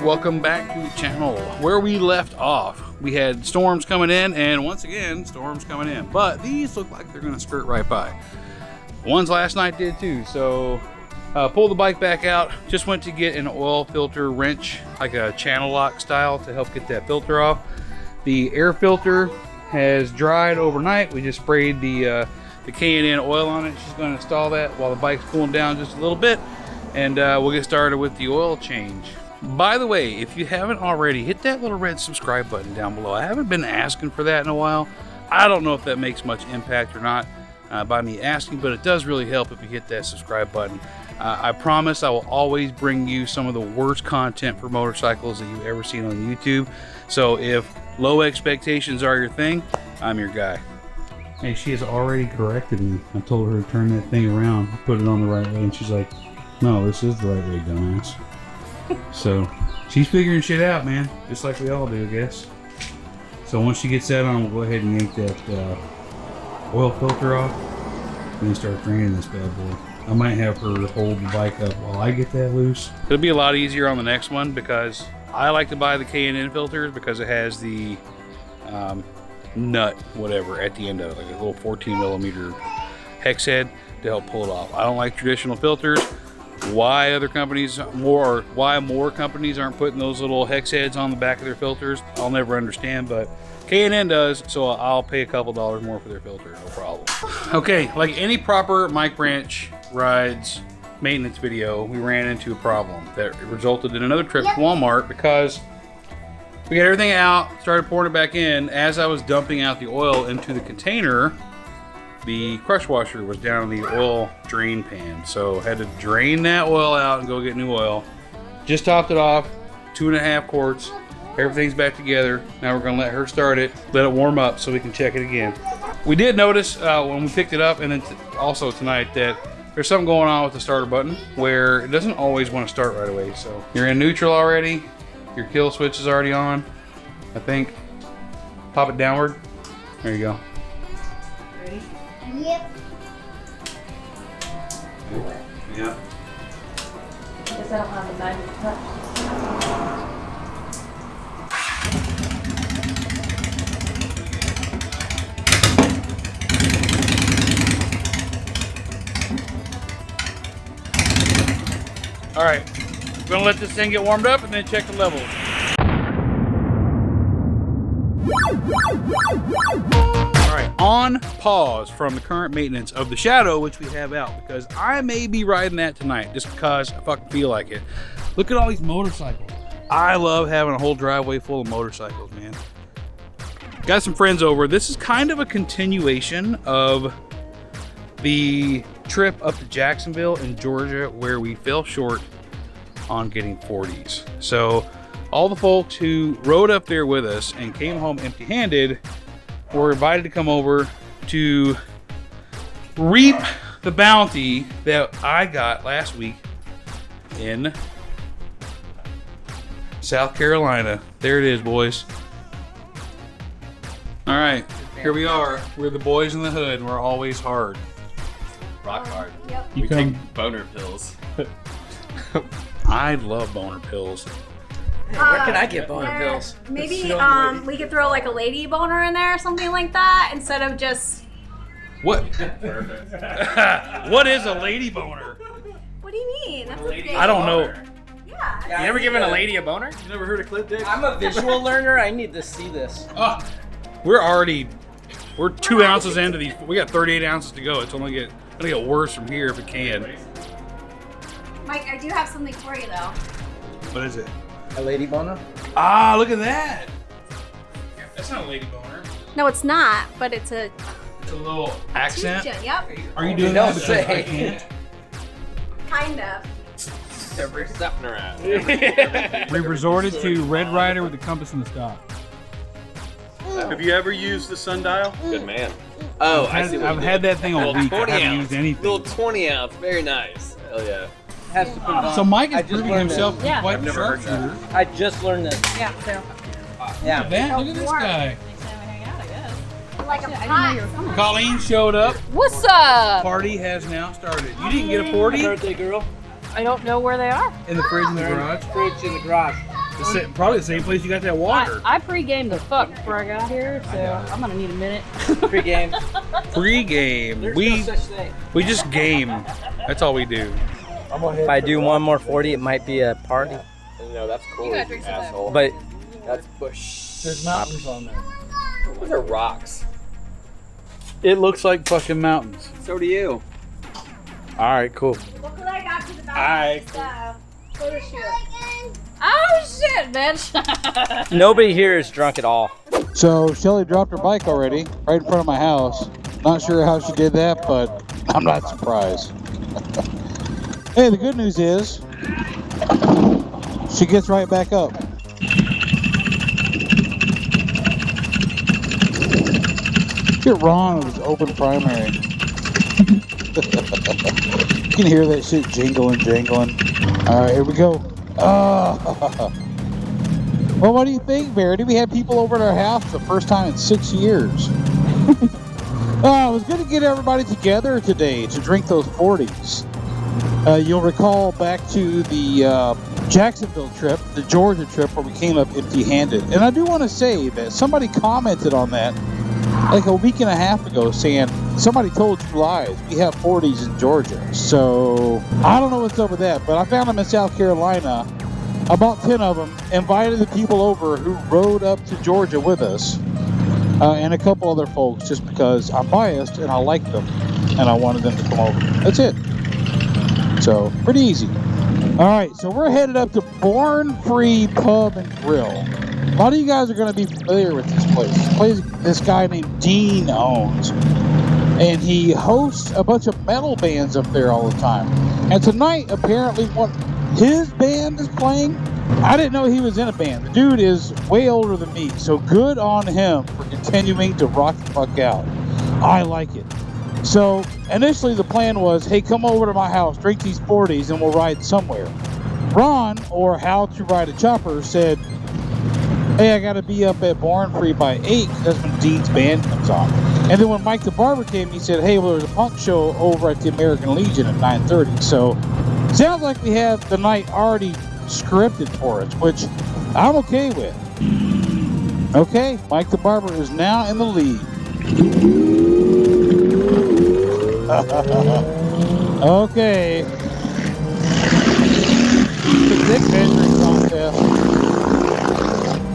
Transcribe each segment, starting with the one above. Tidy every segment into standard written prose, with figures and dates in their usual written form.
Welcome back to the channel. Where we left off, we had storms coming in, and once again, storms coming in. But these look like they're going to skirt right by. Ones last night did too. So pull the bike back out. Just went to get an oil filter wrench, like a channel lock style, to help get that filter off. The air filter has dried overnight. We just sprayed the K&N oil on it. She's going to install that while the bike's cooling down just a little bit, and we'll get started with the oil change. By the way, if you haven't already, hit that little red subscribe button down below. I haven't been asking for that in a while. I don't know if that makes much impact or not by me asking, but it does really help if you hit that subscribe button. I promise I will always bring you some of the worst content for motorcycles that you've ever seen on YouTube. So if low expectations are your thing, I'm your guy. Hey, she has already corrected me. I told her to turn that thing around, put it on the right way, and she's like, no, this is the right way, dumbass. So she's figuring shit out, man, just like we all do, I guess. So once she gets that on, we'll go ahead and yank that oil filter off and then start draining this bad boy. I might have her hold the bike up while I get that loose. It'll be a lot easier on the next one because I like to buy the K&N filters because it has the nut, whatever, at the end of it, like a little 14 millimeter hex head to help pull it off. I don't like traditional filters. Why other companies why more companies aren't putting those little hex heads on the back of their filters, I'll never understand, but K&N does, so I'll pay a couple dollars more for their filter, no problem. Okay, like any proper Mike Branch rides maintenance video, we ran into a problem that resulted in another trip to Walmart because we got everything out, started pouring it back in. As I was dumping out the oil into the container, the crush washer was down in the oil drain pan, so had to drain that oil out and go get new oil. Just topped it off, 2.5 quarts. Everything's back together. Now we're gonna let her start it, let it warm up so we can check it again. We did notice when we picked it up, and then also tonight, that there's something going on with the starter button where it doesn't always want to start right away. So you're in neutral already, your kill switch is already on, I think. Pop it downward. There you go. Ready? Yep. Yeah. Guess I don't have the magic touch. All right, we're gonna let this thing get warmed up and then check the levels. All right, on pause from the current maintenance of the Shadow, which we have out, because I may be riding that tonight just because I fucking feel like it. Look at all these motorcycles. I love having a whole driveway full of motorcycles, man. Got some friends over. This is kind of a continuation of the trip up to Jacksonville in Georgia where we fell short on getting 40s. So all the folks who rode up there with us and came home empty-handed were invited to come over to reap the bounty that I got last week in South Carolina. There it is, boys. All right, here we are. We're the boys in the hood. We're always hard. Rock hard. Yep. We take boner pills. I love boner pills. Hey, where can I get boner pills? Maybe we could throw like a lady boner in there or something like that instead of just. What? What is a lady boner? What do you mean? That's a lady. I don't know. Yeah. You ever given a lady a boner? You never heard of clip dick? I'm a visual learner. I need to see this. We're 2 ounces into these. We got 38 ounces to go. It's only gonna get worse from here if it can. Mike, I do have something for you though. What is it? A lady boner? Ah, look at that. That's not a lady boner. No, it's not, but it's a. It's a little accent. Yep. Are you doing that because I can't? Kind of. Every stepping around. We resorted to Red Rider with the compass and the stop. Have you ever used the sundial? Good man. Oh, I see what I've had that thing all week. I haven't used anything. Little 20 ounce, very nice. Hell yeah. has to put it on. So Mike I is just proving learned himself to be Yeah. quite I've the never heard that. sharpshooter. I just learned this. Yeah, so. Yeah. Look at this guy. Like a I didn't know you were pot. coming. Colleen showed up. What's up? Party has now started. You didn't get a 40 Birthday girl. I don't know where they are. in the fridge in the garage? Fridge in the garage. Probably the same place you got that water. I pre-gamed the fuck before I got here, so I'm gonna need a minute. Pre-game. Pre-game. There's We no such thing. just game. That's all we do. If I do one more 40, it might be a party. No, that's cool. You gotta drink some of that. asshole. But That's bush. There's mountains on there. Those are rocks. It looks like fucking mountains. So do you. All right, cool. Look what I got to the back. Alright. Photo shoot. Oh shit, bitch! nobody here is drunk at all. So Shelly dropped her bike already, right in front of my house. Not sure how she did that, but I'm not surprised. Hey, the good news is she gets right back up. Get Ron with his open primary. You can hear that shit jingling. All right, here we go. Well, what do you think, Verity? We had people over at our house for the first time in 6 years. I was going to get everybody together today to drink those 40s. You'll recall back to the Jacksonville trip, the Georgia trip, where we came up empty-handed. And I do want to say that somebody commented on that like a week and a half ago saying, somebody told you lies. We have 40s in Georgia. So I don't know what's up with that, but I found them in South Carolina. About 10 of them, invited the people over who rode up to Georgia with us, and a couple other folks, just because I'm biased and I like them and I wanted them to come over. That's it. So pretty easy. All right, so we're headed up to Born Free Pub and Grill. A lot of you guys are going to be familiar with this place. This place this guy named Dean owns, and he hosts a bunch of metal bands up there all the time. And tonight, apparently, his band is playing. I didn't know he was in a band. The dude is way older than me, so good on him for continuing to rock the fuck out. I like it. So initially the plan was, hey, come over to my house, drink these 40s, and we'll ride somewhere. Ron, or How to Ride a Chopper, said, hey, I got to be up at Born Free by 8, because that's when Dean's band comes on. And then when Mike the Barber came, he said, hey, well, there's a punk show over at the American Legion at 9:30. So sounds like we have the night already scripted for us, which I'm okay with. Okay, Mike the Barber is now in the lead. Okay. The dick measuring contest.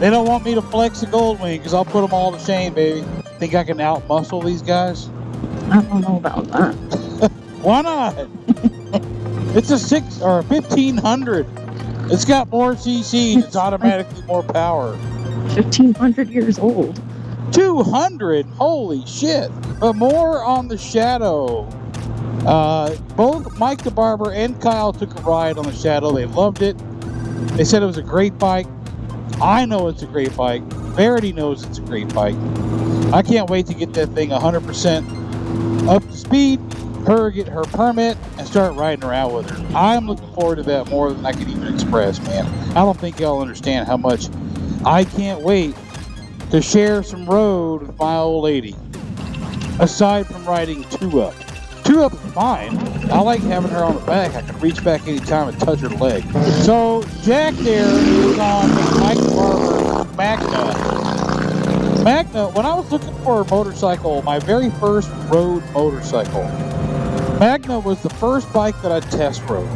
They don't want me to flex the gold wing because I'll put them all to shame, baby. Think I can out muscle these guys? I don't know about that. Why not? It's a 1500. It's got more CCs. It's automatically more power. 1,500 years old. 200. Holy shit. But more on the Shadow. Both Mike the Barber and Kyle took a ride on the Shadow. They loved it. They said it was a great bike. I know it's a great bike. Verity knows it's a great bike. I can't wait to get that thing 100% up to speed, her get her permit, and start riding around with her. I'm looking forward to that more than I can even express, man. I don't think y'all understand how much I can't wait to share some road with my old lady. Aside from riding 2-up. 2-up is fine. I like having her on the back. I can reach back anytime and touch her leg. So Jack there is on Mike the Barber Magna, when I was looking for a motorcycle, my very first road motorcycle, Magna was the first bike that I test rode.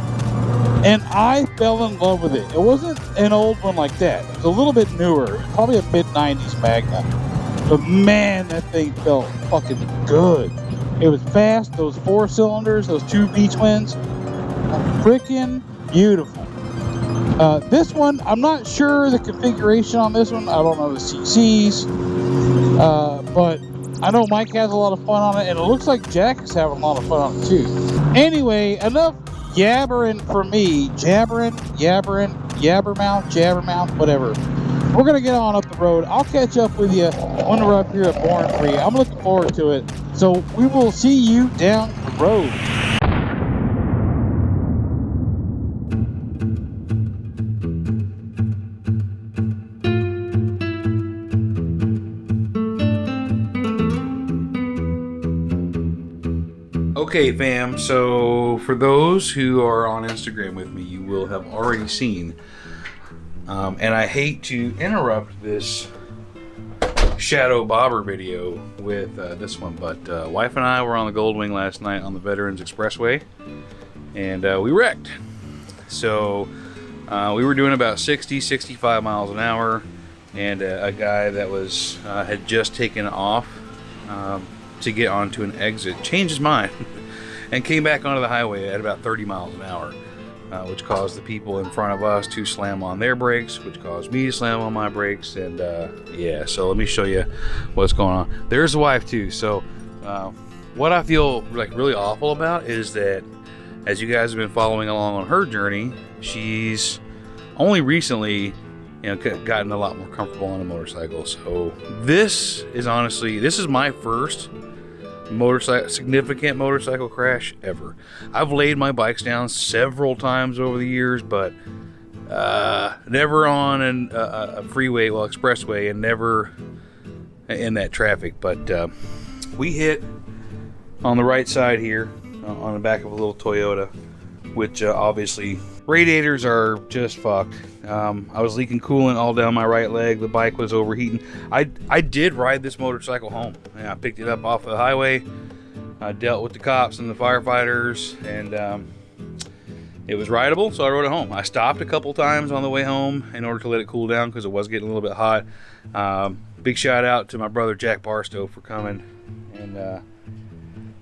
And I fell in love with it. It wasn't an old one like that. It was a little bit newer. Probably a mid-90s Magna. But man, that thing felt fucking good. It was fast. Those 4 cylinders, those 2 V-twins, freaking beautiful. This one, I'm not sure the configuration on this one. I don't know the CCs. But I know Mike has a lot of fun on it, and it looks like Jack is having a lot of fun on it too. Anyway, enough yabbering for me. Jabbermouth, whatever. We're going to get on up the road. I'll catch up with you when we're up here at Born Free. I'm looking forward to it. So we will see you down the road. Okay, fam, so for those who are on Instagram with me, you will have already seen, and I hate to interrupt this shadow bobber video with this one, but wife and I were on the Goldwing last night on the Veterans Expressway, and we wrecked. So we were doing about 65 miles an hour, and a guy that was had just taken off to get onto an exit changed his mind and came back onto the highway at about 30 miles an hour, which caused the people in front of us to slam on their brakes, which caused me to slam on my brakes. And yeah, so let me show you what's going on. There's the wife too. So what I feel like really awful about is that, as you guys have been following along on her journey, she's only recently, you know, gotten a lot more comfortable on a motorcycle. So this is my first significant motorcycle crash ever. I've laid my bikes down several times over the years, but never on a freeway, well, expressway, and never in that traffic. But we hit on the right side here on the back of a little Toyota, which obviously radiators are just fucked. I was leaking coolant all down my right leg. The bike was overheating. I did ride this motorcycle home. I picked it up off the highway. I dealt with the cops and the firefighters, and it was rideable, so I rode it home. I stopped a couple times on the way home in order to let it cool down because it was getting a little bit hot. Big shout out to my brother Jack Barstow for coming and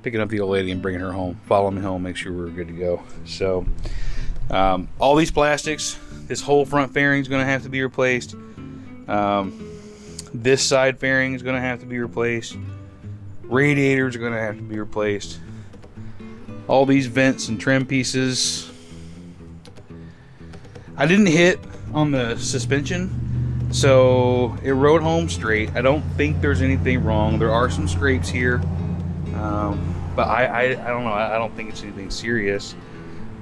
picking up the old lady and bringing her home, following me home, make sure we were good to go. So all these plastics, this whole front fairing is going to have to be replaced. This side fairing is going to have to be replaced. Radiators are going to have to be replaced. All these vents and trim pieces. I didn't hit on the suspension, so it rode home straight. I don't think there's anything wrong. There are some scrapes here, but I don't know. I don't think it's anything serious.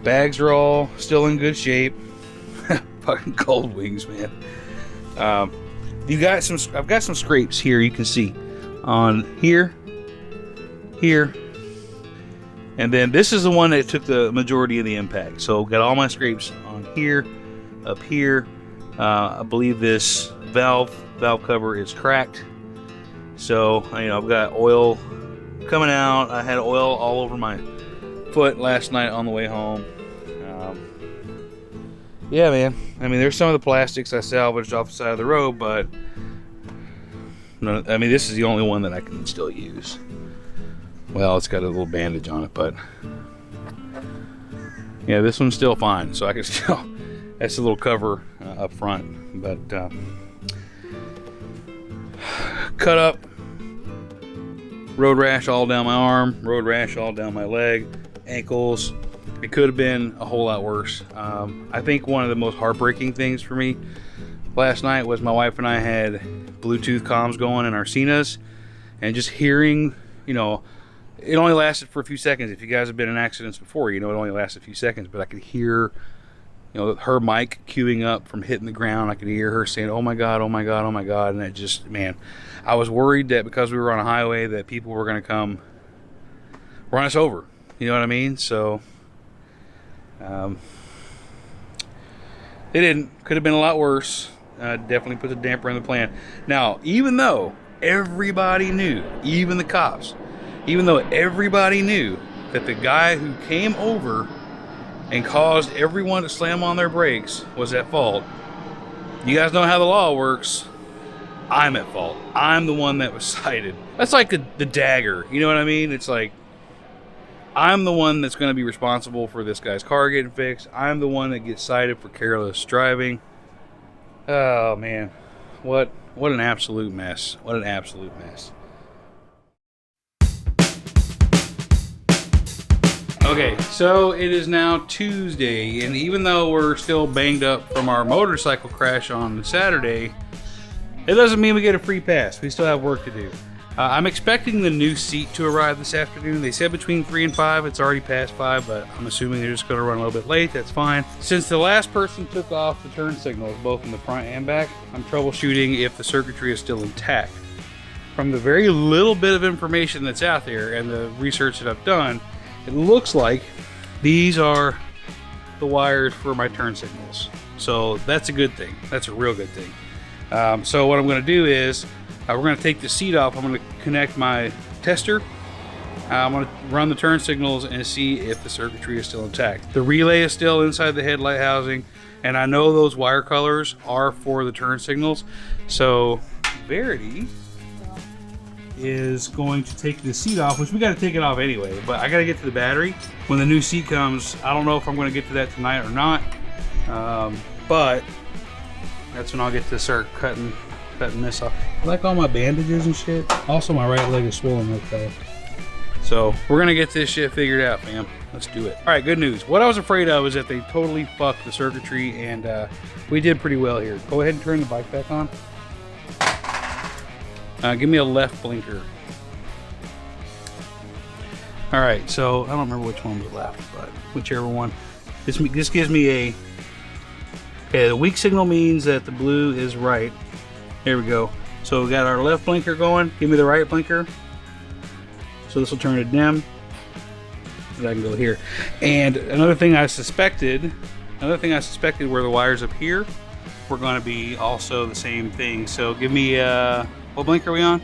Bags are all still in good shape. Fucking cold wings, man. I've got some scrapes here. You can see on here, and then this is the one that took the majority of the impact. So got all my scrapes on here, up here. I believe this valve cover is cracked. So I've got oil coming out. I had oil all over my foot last night on the way home. Yeah, man. I mean, there's some of the plastics I salvaged off the side of the road, but this is the only one that I can still use. Well, it's got a little bandage on it, but yeah, this one's still fine. So I can still, that's a little cover up front, but cut up, road rash all down my arm, road rash all down my leg, ankles. It could have been a whole lot worse. I think one of the most heartbreaking things for me last night was my wife and I had Bluetooth comms going in our Cenas, and just hearing, it only lasted for a few seconds. If you guys have been in accidents before, it only lasted a few seconds, but I could hear, her mic queuing up from hitting the ground. I could hear her saying, "Oh my God, oh my God, oh my God." And it just, man, I was worried that because we were on a highway that people were going to come run us over. You know what I mean? So they didn't. Could have been a lot worse. Definitely put the damper in the plan. Now, even though everybody knew, even the cops, even though everybody knew that the guy who came over and caused everyone to slam on their brakes was at fault, you guys know how the law works. I'm at fault. I'm the one that was cited. That's like the dagger. You know what I mean? It's like, I'm the one that's going to be responsible for this guy's car getting fixed. I'm the one that gets cited for careless driving. Oh, man. What an absolute mess. What an absolute mess. Okay, so it is now Tuesday, and even though we're still banged up from our motorcycle crash on Saturday, it doesn't mean we get a free pass. We still have work to do. I'm expecting the new seat to arrive this afternoon. They said between 3 and 5. It's already past 5, but I'm assuming they're just going to run a little bit late. That's fine. Since the last person took off the turn signals, both in the front and back, I'm troubleshooting if the circuitry is still intact. From the very little bit of information that's out there and the research that I've done, it looks like these are the wires for my turn signals. So that's a good thing. That's a real good thing. So what I'm going to do is we're going to take the seat off. I'm going to connect my tester. I'm going to run the turn signals and see if the circuitry is still intact. The relay is still inside the headlight housing, and I know those wire colors are for the turn signals. So Verity is going to take the seat off, which we got to take it off anyway, but I got to get to the battery. When the new seat comes, I don't know if I'm going to get to that tonight or not, but that's when I'll get to start cutting this off. I like all my bandages and shit. Also, my right leg is swollen like that. So we're gonna get this shit figured out, fam. Let's do it. All right, good news. What I was afraid of is that they totally fucked the circuitry, and we did pretty well here. Go ahead and turn the bike back on. Give me a left blinker. All right, so I don't remember which one was left, but whichever one. This gives me a, okay, the weak signal means that the blue is right. There we go. So we got our left blinker going. Give me the right blinker. So this will turn to dim. And I can go here. And another thing I suspected were the wires up here were going to be also the same thing. So give me, what blinker are we on?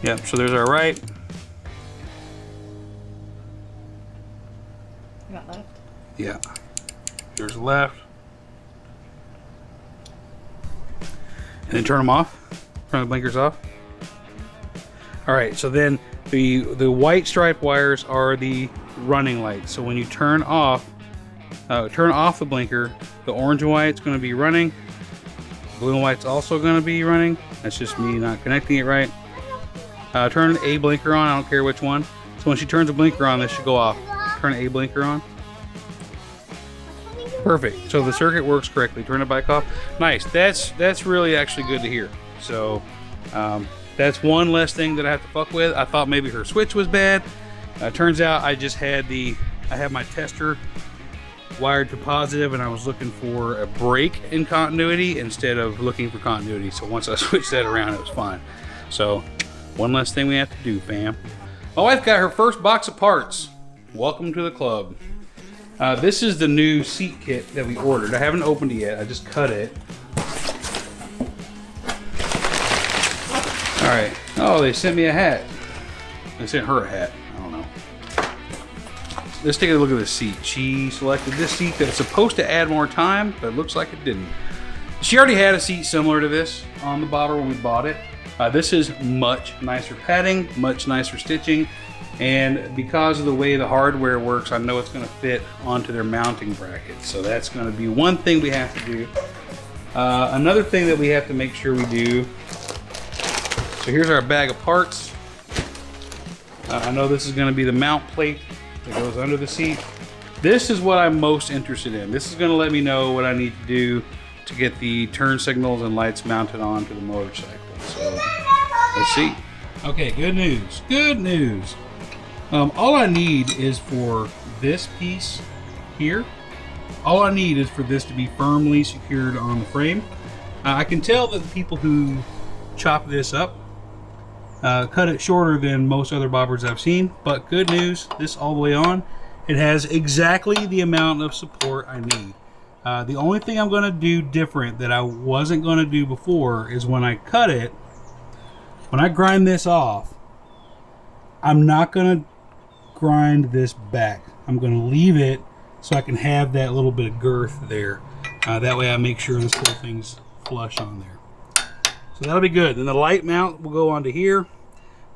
Yep, so there's our right. You got left? Yeah. There's left. And then turn them off. Turn the blinkers off. All right, so then the white stripe wires are the running lights. So when you turn off the blinker, the orange and white's going to be running. Blue and white's also going to be running. That's just me not connecting it right. Turn a blinker on. I don't care which one. So when she turns the blinker on, this should go off. Turn a blinker on. Perfect. So the circuit works correctly. Turn the bike off. Nice. That's really actually good to hear. So that's one less thing that I have to fuck with. I thought maybe her switch was bad. Turns out I just had I have my tester wired to positive, and I was looking for a break in continuity instead of looking for continuity. So once I switched that around, it was fine. So one less thing we have to do, fam. My wife got her first box of parts. Welcome to the club. This is the new seat kit that we ordered. I haven't opened it yet. I just cut it. All right. Oh, they sent me a hat. They sent her a hat. I don't know. Let's take a look at the seat. She selected this seat that's supposed to add more time, but it looks like it didn't. She already had a seat similar to this on the bottle when we bought it. This is much nicer padding, much nicer stitching, and because of the way the hardware works, I know it's going to fit onto their mounting bracket. So that's going to be one thing we have to do. Another thing that we have to make sure we do. So here's our bag of parts. I know this is going to be the mount plate that goes under the seat. This is what I'm most interested in. This is going to let me know what I need to do to get the turn signals and lights mounted onto the motorcycle. So let's see. Okay, good news. Good news. All I need is for this piece here. All I need is for this to be firmly secured on the frame. I can tell that the people who chop this up cut it shorter than most other bobbers I've seen, but good news, this all the way on, it has exactly the amount of support I need. The only thing I'm going to do different that I wasn't going to do before is when I cut it, when I grind this off, I'm not going to grind this back. I'm going to leave it so I can have that little bit of girth there. That way I make sure this whole thing's flush on there. So that'll be good. Then the light mount will go onto here.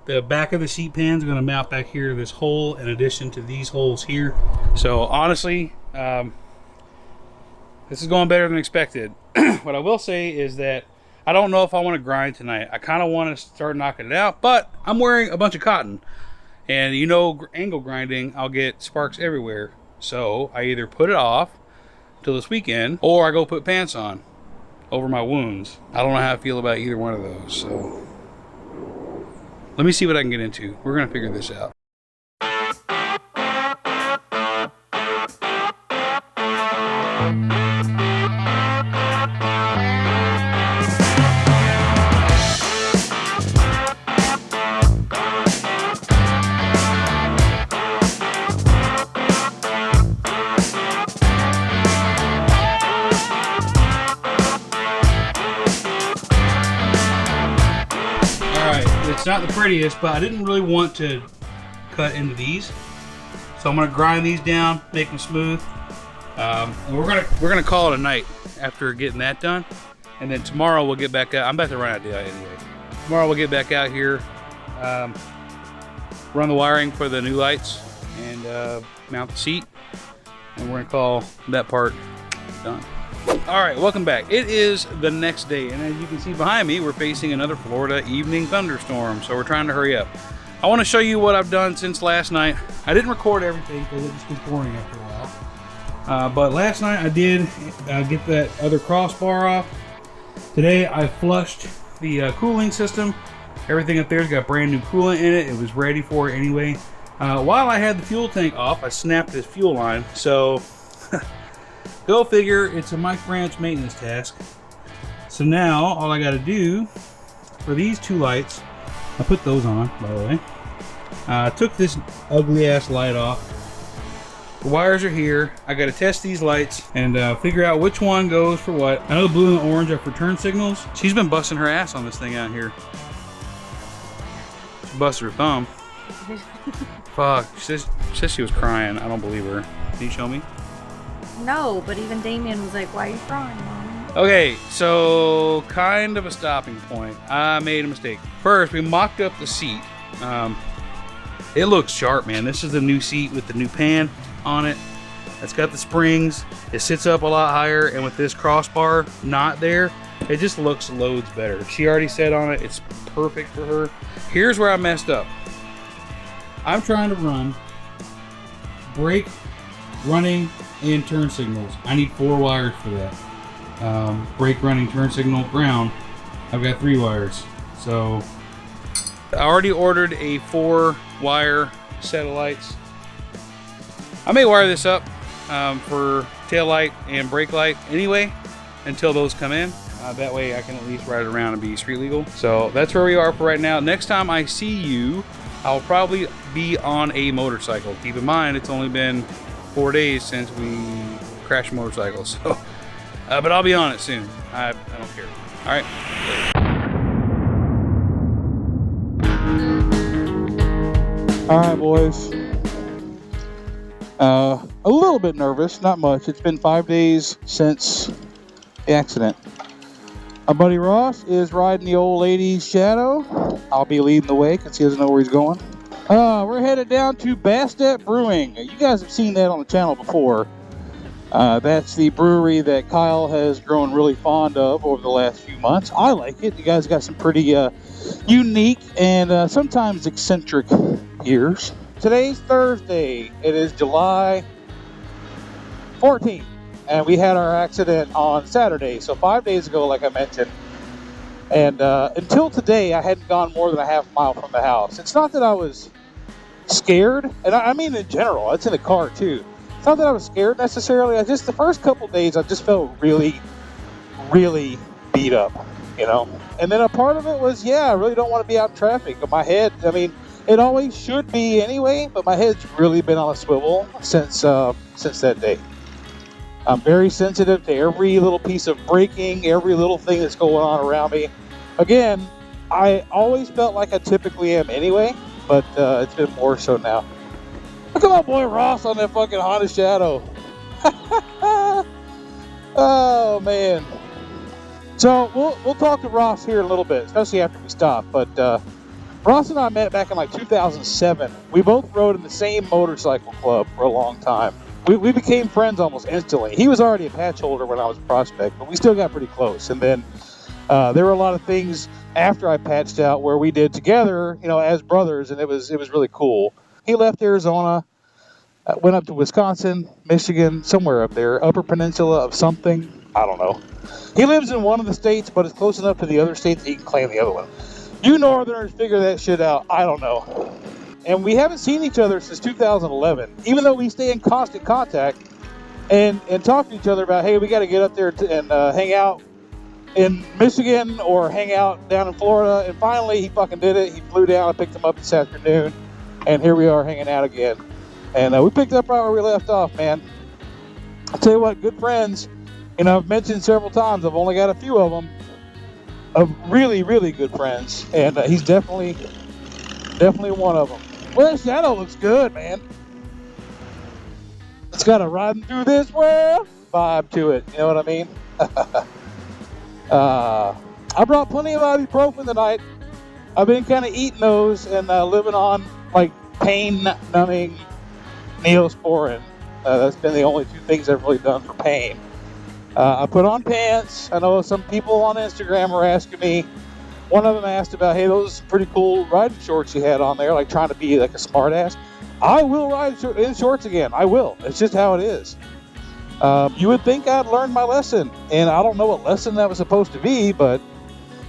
The back of the seat pan is going to mount back here to this hole in addition to these holes here. So honestly, this is going better than expected. What I will say is that I don't know if I want to grind tonight. I kind of want to start knocking it out, but I'm wearing a bunch of cotton. And you know, angle grinding, I'll get sparks everywhere. So I either put it off till this weekend, or I go put pants on over my wounds. I don't know how I feel about either one of those. So let me see what I can get into. We're going to figure this out. not the prettiest, but I didn't really want to cut into these. So I'm gonna grind these down, make them smooth. And we're gonna call it a night after getting that done. And then tomorrow we'll get back out. I'm about to run out of daylight anyway. Tomorrow we'll get back out here, run the wiring for the new lights, and mount the seat. And we're gonna call that part done. All right, welcome back. It is the next day, and as you can see behind me, we're facing another Florida evening thunderstorm, so we're trying to hurry up. I want to show you what I've done since last night. I didn't record everything because it just gets boring after a while. But last night I did get that other crossbar off. Today I flushed the cooling system. Everything up there's got brand new coolant in it. It was ready for it anyway. While I had the fuel tank off, I snapped this fuel line. So go figure, it's a Mike Branch maintenance task. So now all I got to do for these two lights, I put those on, by the way. I took this ugly ass light off. The wires are here. I got to test these lights and figure out which one goes for what. I know the blue and the orange are for turn signals. She's been busting her ass on this thing out here. She busted her thumb. Fuck. She says she was crying. I don't believe her. Can you show me? No, but even Damien was like, why are you crying, Mom? Okay, so kind of a stopping point. I made a mistake. First, we mocked up the seat. It looks sharp, man. This is the new seat with the new pan on it. It's got the springs. It sits up a lot higher, and with this crossbar not there, it just looks loads better. She already said on it, it's perfect for her. Here's where I messed up. I'm trying to run brake, running, and turn signals. I need 4 wires for that. Brake, running, turn signal, ground. I've got 3 wires. So I already ordered a 4-wire set of lights. I may wire this up for tail light and brake light anyway until those come in. That way I can at least ride around and be street legal. So that's where we are for right now. Next time I see you, I'll probably be on a motorcycle. Keep in mind, it's only been 4 days since we crashed motorcycles. So, but I'll be on it soon. I don't care. All right. All right, boys. A little bit nervous, not much. It's been 5 days since the accident. My buddy Ross is riding the old lady's Shadow. I'll be leading the way because he doesn't know where he's going. We're headed down to Bastet Brewing. You guys have seen that on the channel before. That's the brewery that Kyle has grown really fond of over the last few months. I like it. You guys got some pretty unique and sometimes eccentric beers. Today's Thursday. It is July 14th. And we had our accident on Saturday, so 5 days ago, like I mentioned. And until today, I hadn't gone more than a half mile from the house. It's not that I was scared, and I mean in general, it's in the car too. It's not that I was scared necessarily. The first couple days, I just felt really, really beat up, you know. And then a part of it was, I really don't want to be out in traffic. But my head, I mean, it always should be anyway, but my head's really been on a swivel since that day. I'm very sensitive to every little piece of braking, every little thing that's going on around me. Again, I always felt like I typically am anyway, but it's been more so now. Look at my boy Ross on that fucking Honda Shadow. Oh, man. So we'll talk to Ross here in a little bit, especially after we stop. But Ross and I met back in like 2007. We both rode in the same motorcycle club for a long time. We became friends almost instantly. He was already a patch holder when I was a prospect, but we still got pretty close. And then there were a lot of things after I patched out where we did together, you know, as brothers, and it was really cool. He left Arizona, went up to Wisconsin, Michigan, somewhere up there, Upper Peninsula of something. I don't know. He lives in one of the states, but it's close enough to the other states that he can claim the other one. You Northerners figure that shit out. I don't know. And we haven't seen each other since 2011, even though we stay in constant contact and talk to each other about, hey, we got to get up there and hang out in Michigan or hang out down in Florida. And finally, he fucking did it. He flew down. I picked him up this afternoon, and here we are hanging out again. And we picked up right where we left off, man. I'll tell you what, good friends. You know, I've mentioned several times, I've only got a few of them. of really, really good friends, and he's definitely one of them. Well, that Shadow looks good, man. It's got a riding through this world vibe to it. You know what I mean? I brought plenty of ibuprofen tonight. I've been kind of eating those and living on like pain-numbing Neosporin. That's been the only two things I've really done for pain. I put on pants. I know some people on Instagram are asking me. One of them asked about, hey, those pretty cool riding shorts you had on there, like trying to be like a smart ass. I will ride in shorts again. I will. It's just how it is. You would think I'd learned my lesson, and I don't know what lesson that was supposed to be, but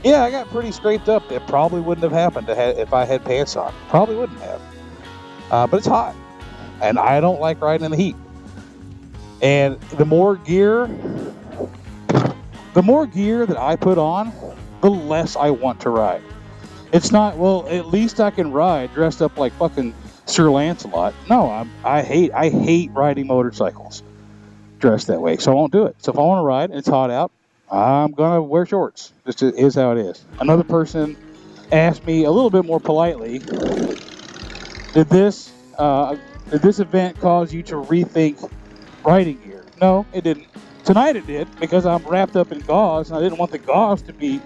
yeah, I got pretty scraped up. It probably wouldn't have happened if I had pants on. Probably wouldn't have. But it's hot, and I don't like riding in the heat. And the more gear that I put on, the less I want to ride. It's not, well, at least I can ride dressed up like fucking Sir Lancelot. No, I hate riding motorcycles dressed that way, so I won't do it. So if I want to ride and it's hot out, I'm gonna wear shorts. This is how it is. Another person asked me a little bit more politely, did this event cause you to rethink riding gear? No, it didn't. Tonight it did, because I'm wrapped up in gauze and I didn't want the gauze to be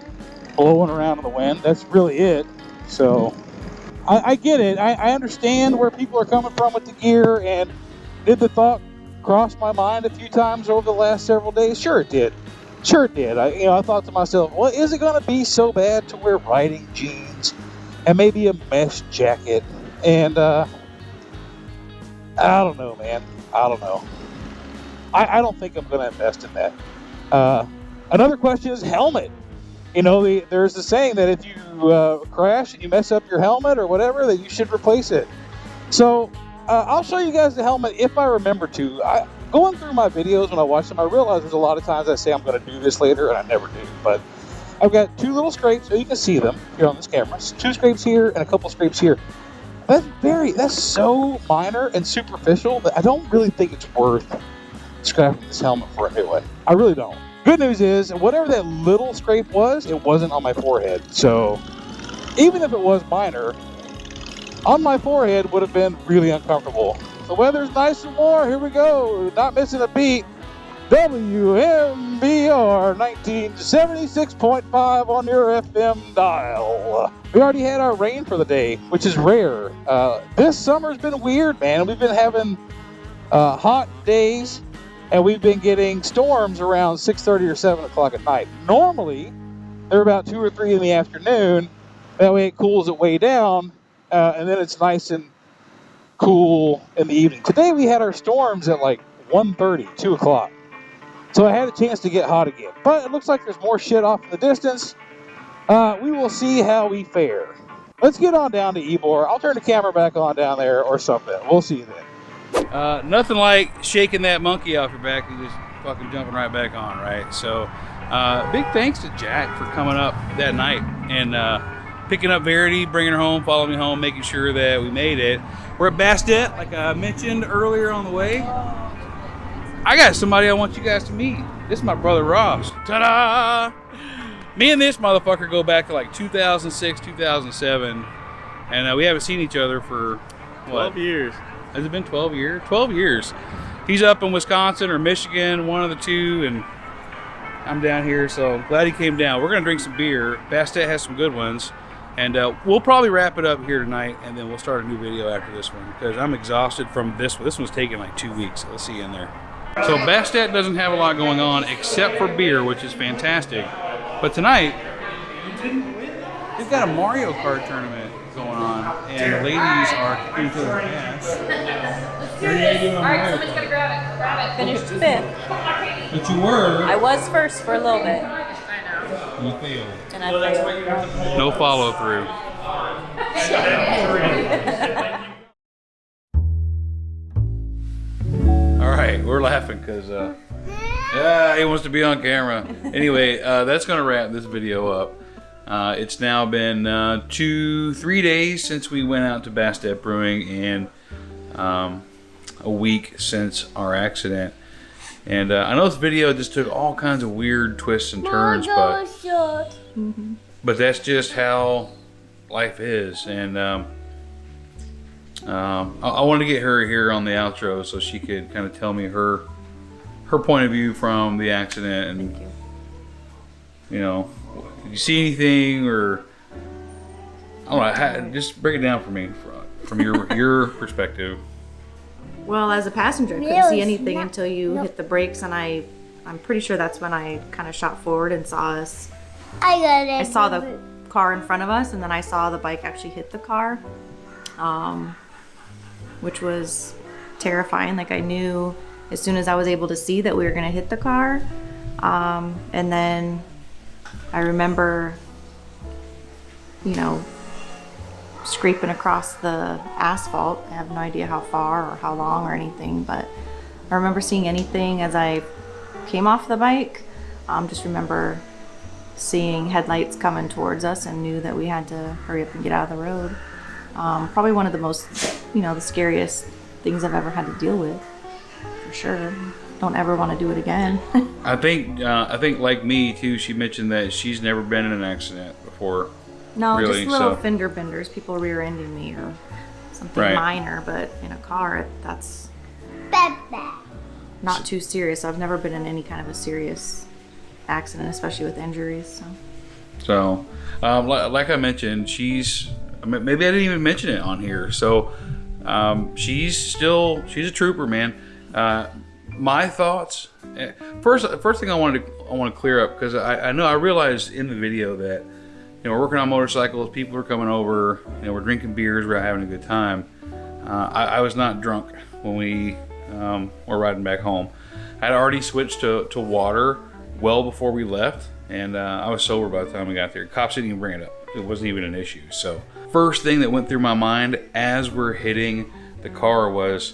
blowing around in the wind. That's really it. So I get it. I understand where people are coming from with the gear, and did the thought cross my mind a few times over the last several days? Sure it did. I thought to myself, well, is it going to be so bad to wear riding jeans and maybe a mesh jacket? And I don't know, man. I don't know. I don't think I'm going to invest in that. Another question is helmet. There's the saying that if you crash and you mess up your helmet or whatever, that you should replace it. So I'll show you guys the helmet if I remember to. Going through my videos when I watch them, I realize there's a lot of times I say I'm going to do this later and I never do. But I've got two little scrapes, so you can see them here on this camera. Two scrapes here and a couple scrapes here. That's so minor and superficial that I don't really think it's worth scrapping this helmet for it anyway. I really don't. Good news is, whatever that little scrape was, it wasn't on my forehead. So even if it was minor, on my forehead would have been really uncomfortable. The weather's nice and warm. Here we go. Not missing a beat. WMBR 1976.5 on your FM dial. We already had our rain for the day, which is rare. This summer's been weird, man. We've been having hot days, and we've been getting storms around 6:30 or 7 o'clock at night. Normally, they're about 2 or 3 in the afternoon. That way it cools it way down, and then it's nice and cool in the evening. Today we had our storms at like 1:30, 2 o'clock. So I had a chance to get hot again. But it looks like there's more shit off in the distance. We will see how we fare. Let's get on down to Ybor. I'll turn the camera back on down there or something. We'll see you then. Nothing like shaking that monkey off your back and just fucking jumping right back on, right? So big thanks to Jack for coming up that night and picking up Verity, bringing her home, following me home, making sure that we made it. We're at Bastet, like I mentioned earlier on the way. I got somebody I want you guys to meet. This is my brother Ross. Ta-da! Me and this motherfucker go back to like 2006, 2007, and we haven't seen each other for what? 12 years. Has it been 12 years? 12 years. He's up in Wisconsin or Michigan, one of the two, and I'm down here, so glad he came down. We're gonna drink some beer. Bastet has some good ones, and we'll probably wrap it up here tonight, and then we'll start a new video after this one because I'm exhausted from this one. This one's taking like 2 weeks. So let's see you in there. So Bastet doesn't have a lot going on except for beer, which is fantastic. But tonight, they've got a Mario Kart tournament going on, and the ladies are into their ass. Alright, somebody's gonna grab it. Grab it. Finished 5th. But you were. I was first for a little bit, You failed. and I failed. No follow through. All right, we're laughing because he wants to be on camera. Anyway, that's gonna wrap this video up. It's now been 3 days since we went out to Bastet Brewing, and a week since our accident. And I know this video just took all kinds of weird twists and turns, but that's just how life is. And I wanted to get her here on the outro so she could kind of tell me her point of view from the accident. And you know, did you see anything, or I don't know, just break it down for me from your perspective. Well, as a passenger, I couldn't see anything until you hit the brakes, and I'm pretty sure that's when I kind of shot forward and saw us. I saw the car in front of us, and then I saw the bike actually hit the car, which was terrifying. Like, I knew as soon as I was able to see that we were going to hit the car. And then I remember, you know, scraping across the asphalt. I have no idea how far or how long or anything, but I remember seeing anything as I came off the bike. Just remember seeing headlights coming towards us and knew that we had to hurry up and get out of the road. Probably one of the most, you know, the scariest things I've ever had to deal with, for sure. Don't ever want to do it again. I think like me too, she mentioned that she's never been in an accident before. No, really, just little so. fender benders, people rear-ending me or something minor, but in a car, that's not too serious. I've never been in any kind of a serious accident, especially with injuries. So, like I mentioned, maybe I didn't even mention it on here. So, she's a trooper, man. My thoughts. First thing I want to clear up, because I realized in the video that, you know, we're working on motorcycles, people are coming over, you know, we're drinking beers, we're having a good time. I was not drunk when we were riding back home. I had already switched to water well before we left, and I was sober by the time we got there. Cops didn't even bring it up. It wasn't even an issue. So first thing that went through my mind as we're hitting the car was,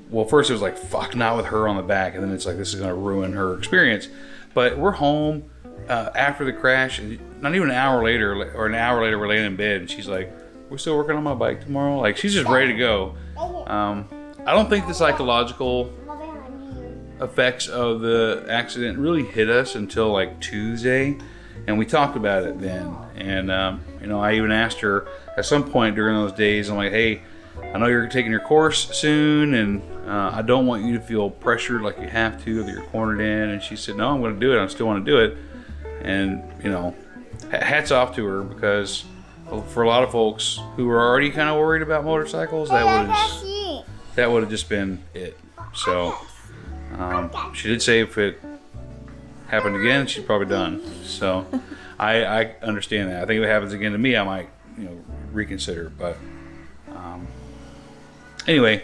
well, first it was like, fuck, not with her on the back, and then it's like, this is going to ruin her experience. But we're home after the crash, and not even an hour later, we're laying in bed, and she's like, we're still working on my bike tomorrow. Like, she's just ready to go. I don't think the psychological effects of the accident really hit us until like Tuesday, and we talked about it then. And you know, I even asked her at some point during those days, I'm like, hey, I know you're taking your course soon, and I don't want you to feel pressured like you have to, that you're cornered in. And she said, no, I'm going to do it. I still want to do it. And, you know, hats off to her, because for a lot of folks who were already kind of worried about motorcycles, that would have just been it. So she did say if it happened again, she's probably done. So I understand that. I think if it happens again to me, I might, you know, reconsider. But anyway,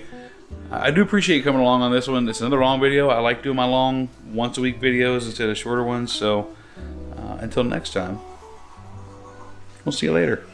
I do appreciate you coming along on this one. It's another long video. I like doing my long once a week videos instead of shorter ones. So until next time, we'll see you later.